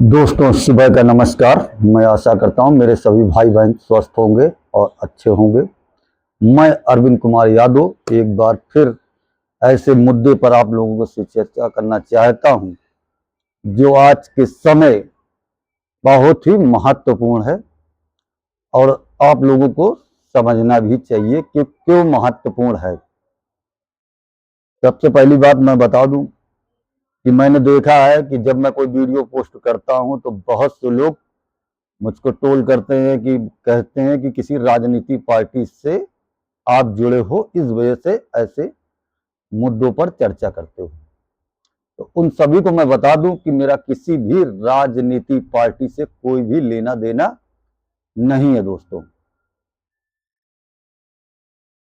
दोस्तों सुबह का नमस्कार। मैं आशा करता हूं मेरे सभी भाई बहन स्वस्थ होंगे और अच्छे होंगे। मैं अरविंद कुमार यादव एक बार फिर ऐसे मुद्दे पर आप लोगों से चर्चा करना चाहता हूं जो आज के समय बहुत ही महत्वपूर्ण है और आप लोगों को समझना भी चाहिए कि क्यों महत्वपूर्ण है। सबसे पहली बात मैं बता दूं कि मैंने देखा है कि जब मैं कोई वीडियो पोस्ट करता हूं तो बहुत से लोग मुझको टोल करते हैं कि कहते हैं कि किसी राजनीति पार्टी से आप जुड़े हो, इस वजह से ऐसे मुद्दों पर चर्चा करते हो। तो उन सभी को मैं बता दूं कि मेरा किसी भी राजनीति पार्टी से कोई भी लेना देना नहीं है। दोस्तों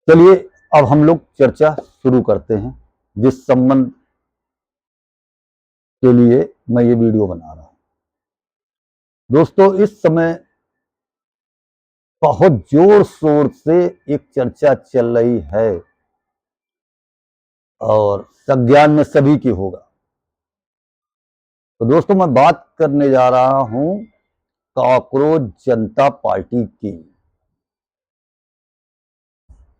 चलिए अब हम लोग चर्चा शुरू करते हैं जिस संबंध के लिए मैं ये वीडियो बना रहा हूं। दोस्तों इस समय बहुत जोर शोर से एक चर्चा चल रही है और संज्ञान में सभी की होगा। तो दोस्तों मैं बात करने जा रहा हूं कॉकरोच जनता पार्टी की।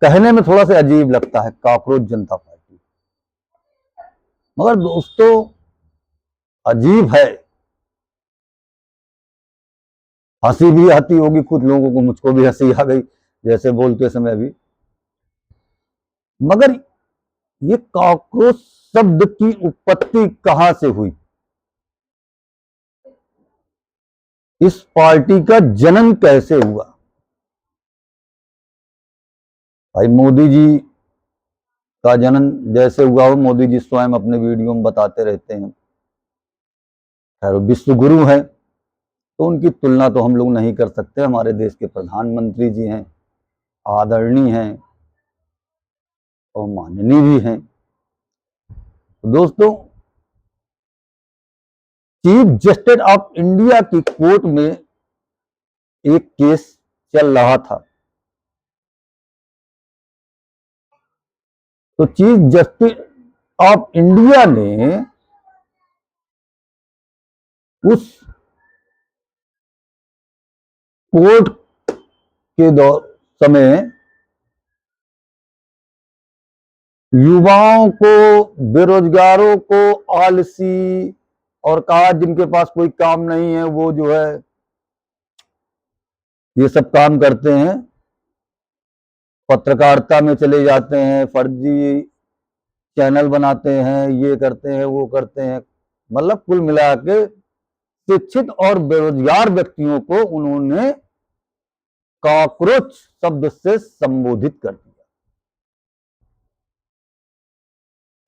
कहने में थोड़ा सा अजीब लगता है कॉकरोच जनता पार्टी, मगर दोस्तों अजीब है। हंसी भी आती होगी कुछ लोगों को, मुझको भी हंसी आ गई जैसे बोलते समय भी। मगर ये कॉकरोच शब्द की उत्पत्ति कहां से हुई, इस पार्टी का जन्म कैसे हुआ? भाई मोदी जी का जन्म जैसे हुआ हो, मोदी जी स्वयं अपने वीडियो में बताते रहते हैं। खैर विश्व गुरु हैं तो उनकी तुलना तो हम लोग नहीं कर सकते। हमारे देश के प्रधानमंत्री जी हैं, आदरणीय हैं और माननीय भी हैं। तो दोस्तों चीफ जस्टिस ऑफ इंडिया की कोर्ट में एक केस चल रहा था। तो चीफ जस्टिस ऑफ इंडिया ने उस कोर्ट के समय युवाओं को, बेरोजगारों को, आलसी और कहा जिनके पास कोई काम नहीं है वो जो है ये सब काम करते हैं, पत्रकारिता में चले जाते हैं, फर्जी चैनल बनाते हैं, ये करते हैं वो करते हैं। मतलब कुल मिला के शिक्षित और बेरोजगार व्यक्तियों को उन्होंने कॉकरोच शब्द से संबोधित कर दिया।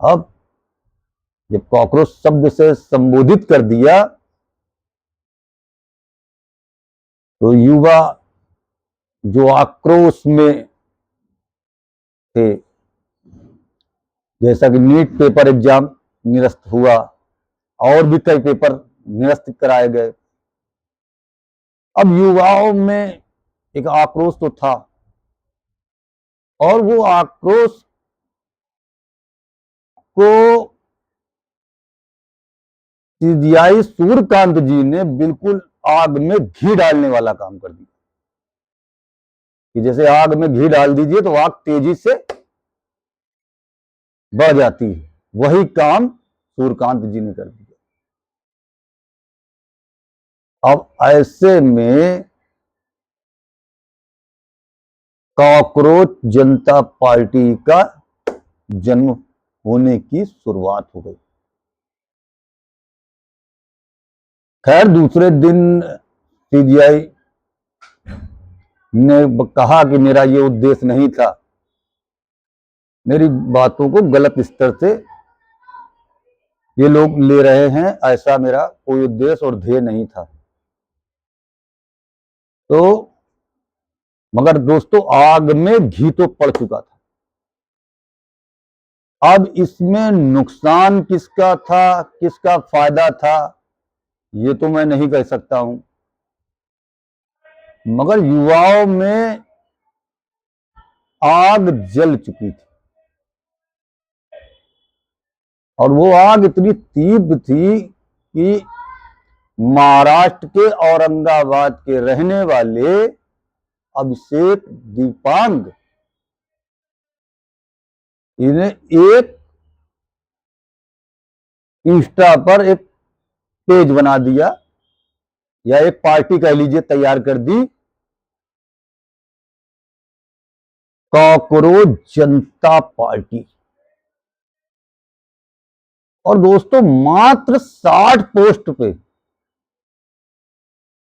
अब जब कॉकरोच शब्द से संबोधित कर दिया तो युवा जो आक्रोश में थे, जैसा कि नीट पेपर एग्जाम निरस्त हुआ और भी कई पेपर निरस्त कराए गए, अब युवाओं में एक आक्रोश तो था और वो आक्रोश को सीजीआई सूर्यकांत जी ने बिल्कुल आग में घी डालने वाला काम कर दिया कि जैसे आग में घी डाल दीजिए तो आग तेजी से बढ़ जाती है, वही काम सूर्यकांत जी ने कर दिया। अब ऐसे में कॉकरोच जनता पार्टी का जन्म होने की शुरुआत हो गई। खैर दूसरे दिन सीजीआई ने कहा कि मेरा ये उद्देश्य नहीं था, मेरी बातों को गलत स्तर से ये लोग ले रहे हैं, ऐसा मेरा कोई उद्देश्य और ध्येय नहीं था। तो मगर दोस्तों आग में घी तो पड़ चुका था। अब इसमें नुकसान किसका था, किसका फायदा था, ये तो मैं नहीं कह सकता हूं, मगर युवाओं में आग जल चुकी थी और वो आग इतनी तीव्र थी कि महाराष्ट्र के औरंगाबाद के रहने वाले अभिषेक दीपांग, इन्हें एक इंस्टा पर एक पेज बना दिया, या एक पार्टी कह लीजिए तैयार कर दी, कॉकरोच जनता पार्टी। और दोस्तों मात्र 60 पोस्ट पे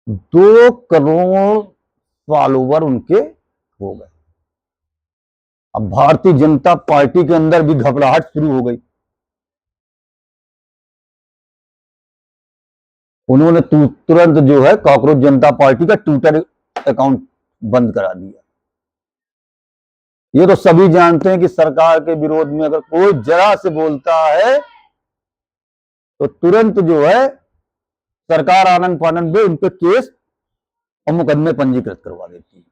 2 करोड़ फॉलोवर उनके हो गए। अब भारतीय जनता पार्टी के अंदर भी घबराहट शुरू हो गई। उन्होंने तुरंत जो है कॉकरोच जनता पार्टी का ट्विटर अकाउंट बंद करा दिया। ये तो सभी जानते हैं कि सरकार के विरोध में अगर कोई जरा से बोलता है तो तुरंत जो है सरकार आनन फानन में उन पर केस और मुकदमे पंजीकृत करवा देती है।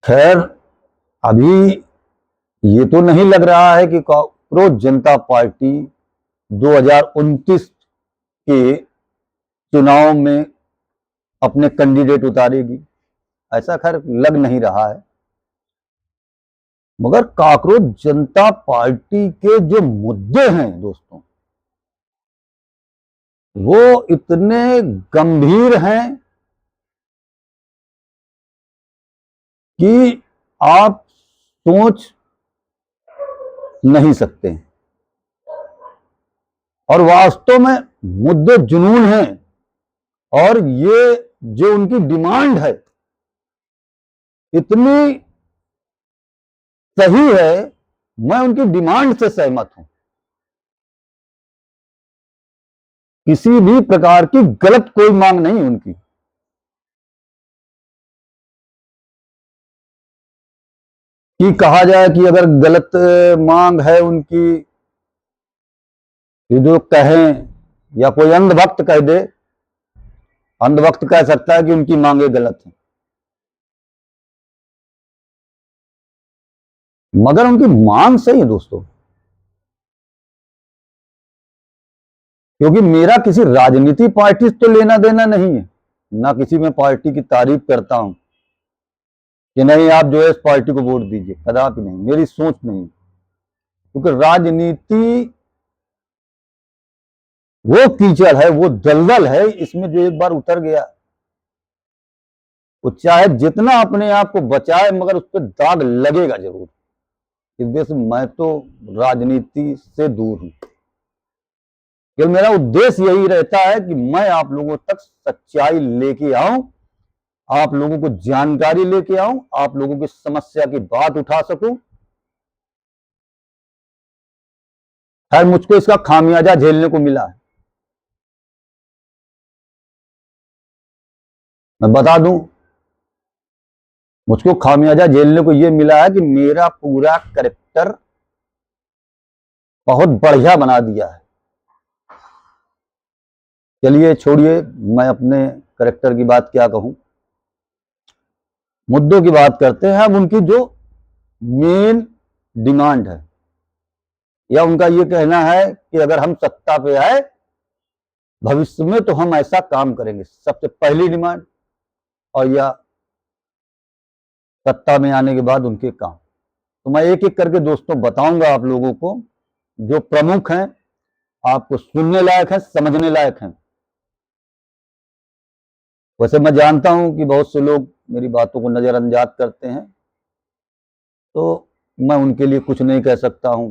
खैर अभी ये तो नहीं लग रहा है कि कॉकरोच जनता पार्टी 2029 के चुनाव में अपने कैंडिडेट उतारेगी, ऐसा खैर लग नहीं रहा है। मगर कॉकरोच जनता पार्टी के जो मुद्दे हैं दोस्तों, वो इतने गंभीर हैं कि आप सोच नहीं सकते हैं। और वास्तव में मुद्दे जुनून हैं, और ये जो उनकी डिमांड है इतनी सही है, मैं उनकी डिमांड से सहमत हूं। किसी भी प्रकार की गलत कोई मांग नहीं उनकी। कि कहा जाए कि अगर गलत मांग है उनकी, ये जो कहें या कोई अंधभक्त कह दे, अंधभक्त कह सकता है कि उनकी मांगे गलत है, मगर उनकी मांग सही है दोस्तों। क्योंकि मेरा किसी राजनीति पार्टी से तो लेना देना नहीं है, ना किसी में पार्टी की तारीफ करता हूं कि नहीं आप जो है इस पार्टी को वोट दीजिए, कदापि नहीं, मेरी सोच नहीं। क्योंकि राजनीति वो कीचड़ है, वो दलदल है, इसमें जो एक बार उतर गया वो चाहे जितना अपने आप को बचाए मगर उस पर दाग लगेगा जरूर। इस वजह से मैं तो राजनीति से दूर हूं। क्योंकि मेरा उद्देश्य यही रहता है कि मैं आप लोगों तक सच्चाई लेके आऊं, आप लोगों को जानकारी लेके आऊं, आप लोगों की समस्या की बात उठा सकूं। खैर मुझको इसका खामियाजा झेलने को मिला है। मैं बता दूं, मुझको खामियाजा झेलने को यह मिला है कि मेरा पूरा कैरेक्टर बहुत बढ़िया बना दिया है। चलिए छोड़िए, मैं अपने कैरेक्टर की बात क्या कहूं, मुद्दों की बात करते हैं। अब उनकी जो मेन डिमांड है, या उनका ये कहना है कि अगर हम सत्ता पे आए भविष्य में तो हम ऐसा काम करेंगे, सबसे पहली डिमांड। और या सत्ता में आने के बाद उनके काम, तो मैं एक एक करके दोस्तों बताऊंगा आप लोगों को, जो प्रमुख हैं, आपको सुनने लायक हैं, समझने लायक हैं। वैसे मैं जानता हूं कि बहुत से लोग मेरी बातों को नजरअंदाज करते हैं, तो मैं उनके लिए कुछ नहीं कह सकता हूं,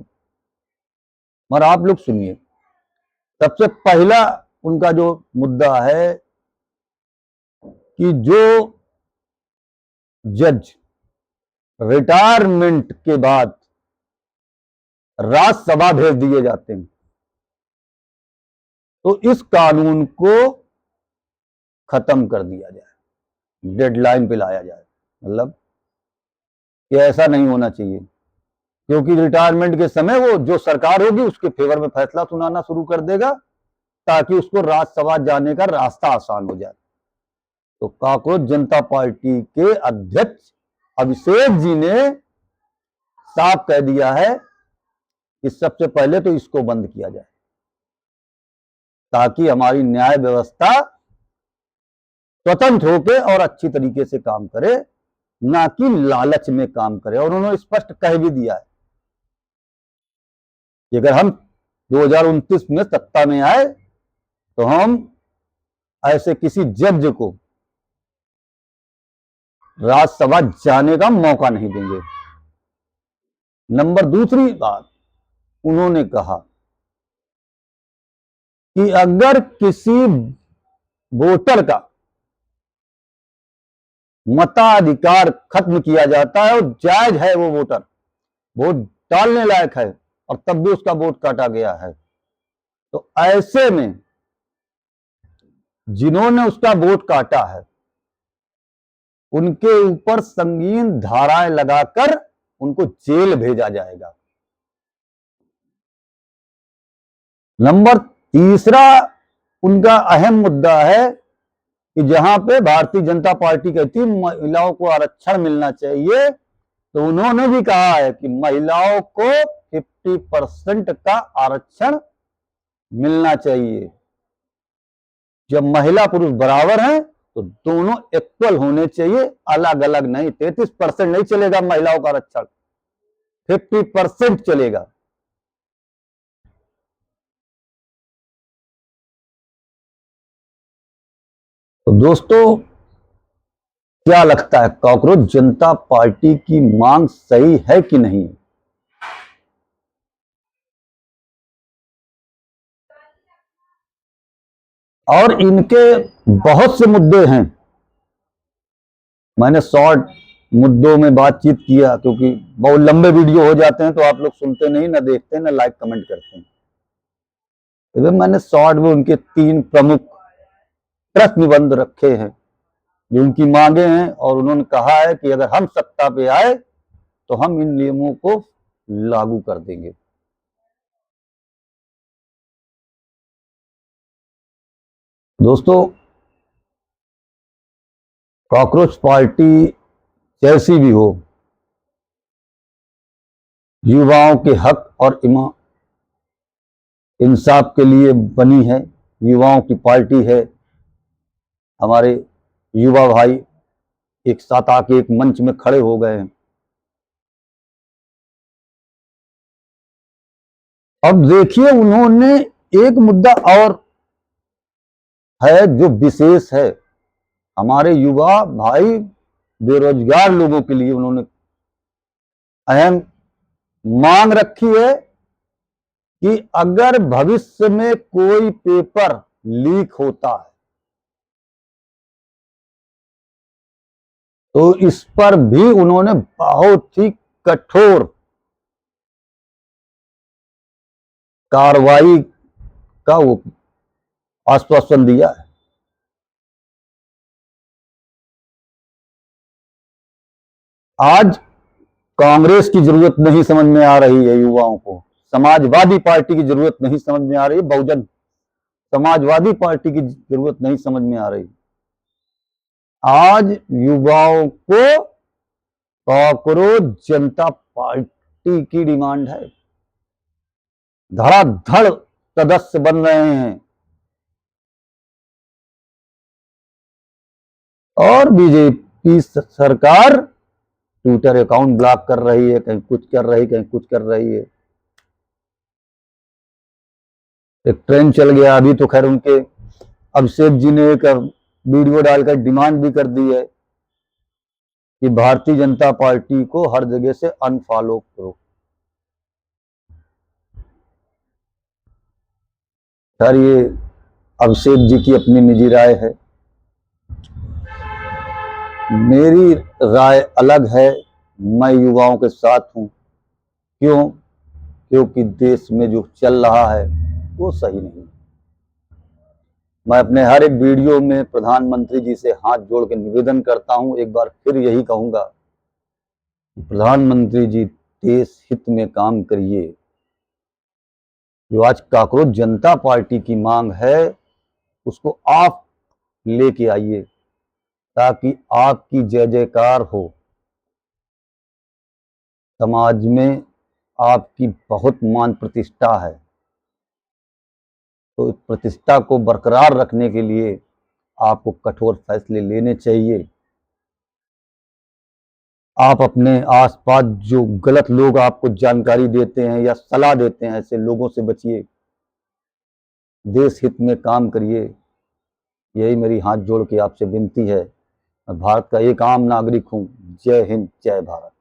मगर आप लोग सुनिए। सबसे पहला उनका जो मुद्दा है कि जो जज रिटायरमेंट के बाद राज्यसभा भेज दिए जाते हैं, तो इस कानून को खत्म कर दिया जाए, डेडलाइन पे लाया जाए। मतलब कि ऐसा नहीं होना चाहिए, क्योंकि रिटायरमेंट के समय वो जो सरकार होगी उसके फेवर में फैसला सुनाना शुरू कर देगा, ताकि उसको राज्यसभा जाने का रास्ता आसान हो जाए। तो कॉकरोच जनता पार्टी के अध्यक्ष अभिषेक जी ने साफ कह दिया है कि सबसे पहले तो इसको बंद किया जाए, ताकि हमारी न्याय व्यवस्था स्वतंत्र होकर और अच्छी तरीके से काम करे, ना कि लालच में काम करे। और उन्होंने स्पष्ट कह भी दिया है कि अगर हम 2029 में सत्ता में आए तो हम ऐसे किसी जज को राज्यसभा जाने का मौका नहीं देंगे। नंबर दूसरी बात, उन्होंने कहा कि अगर किसी वोटर का मताधिकार खत्म किया जाता है और जायज है, वो वोटर वोट डालने लायक है और तब भी उसका वोट काटा गया है, तो ऐसे में जिन्होंने उसका वोट काटा है उनके ऊपर संगीन धाराएं लगाकर उनको जेल भेजा जाएगा। नंबर तीसरा उनका अहम मुद्दा है कि जहां पे भारतीय जनता पार्टी कहती है महिलाओं को आरक्षण मिलना चाहिए, तो उन्होंने भी कहा है कि महिलाओं को 50% का आरक्षण मिलना चाहिए। जब महिला पुरुष बराबर हैं तो दोनों इक्वल होने चाहिए, अलग अलग नहीं। 33% नहीं चलेगा महिलाओं का आरक्षण, 50% चलेगा। तो दोस्तों, क्या लगता है, कॉकरोच जनता पार्टी की मांग सही है कि नहीं? और इनके बहुत से मुद्दे हैं, मैंने शॉर्ट मुद्दों में बातचीत किया, क्योंकि बहुत लंबे वीडियो हो जाते हैं तो आप लोग सुनते नहीं, ना देखते, ना लाइक कमेंट करते हैं। तो मैंने शॉर्ट में उनके 3 प्रमुख प्रश्न निबंध रखे हैं जो उनकी मांगे हैं, और उन्होंने कहा है कि अगर हम सत्ता पे आए तो हम इन नियमों को लागू कर देंगे। दोस्तों, कॉकरोच पार्टी जैसी भी हो, युवाओं के हक और इंसाफ के लिए बनी है, युवाओं की पार्टी है। हमारे युवा भाई एक साथ आके एक मंच में खड़े हो गए हैं। अब देखिए, उन्होंने एक मुद्दा और है जो विशेष है, हमारे युवा भाई बेरोजगार लोगों के लिए उन्होंने अहम मांग रखी है कि अगर भविष्य में कोई पेपर लीक होता है तो इस पर भी उन्होंने बहुत ही कठोर कार्रवाई का वो आश्वासन दिया है। आज कांग्रेस की जरूरत नहीं समझ में आ रही है युवाओं को, समाजवादी पार्टी की जरूरत नहीं समझ में आ रही, बहुजन समाजवादी पार्टी की जरूरत नहीं समझ में आ रही। आज युवाओं को कॉकरोच जनता पार्टी की डिमांड है, धड़ाधड़ सदस्य बन रहे हैं और बीजेपी सरकार ट्विटर अकाउंट ब्लॉक कर रही है, कहीं कुछ कर रही, कहीं कुछ कर रही है। एक ट्रेंड चल गया अभी तो, खैर उनके अभिषेक जी ने एक वीडियो डालकर डिमांड भी कर दी है कि भारतीय जनता पार्टी को हर जगह से अनफॉलो करो। खैर ये अभिषेक जी की अपनी निजी राय है, मेरी राय अलग है। मैं युवाओं के साथ हूं। क्यों? क्योंकि देश में जो चल रहा है वो सही नहीं। मैं अपने हर एक वीडियो में प्रधानमंत्री जी से हाथ जोड़ के निवेदन करता हूं, एक बार फिर यही कहूंगा, प्रधानमंत्री जी देश हित में काम करिए। जो आज कॉकरोच जनता पार्टी की मांग है उसको आप लेके आइए, ताकि आपकी जय जयकार हो, समाज में आपकी बहुत मान प्रतिष्ठा है, तो इस प्रतिष्ठा को बरकरार रखने के लिए आपको कठोर फैसले लेने चाहिए। आप अपने आसपास जो गलत लोग आपको जानकारी देते हैं या सलाह देते हैं, ऐसे लोगों से बचिए। देश हित में काम करिए, यही मेरी हाथ जोड़ के आपसे विनती है। मैं भारत का एक आम नागरिक हूँ। जय हिंद, जय भारत।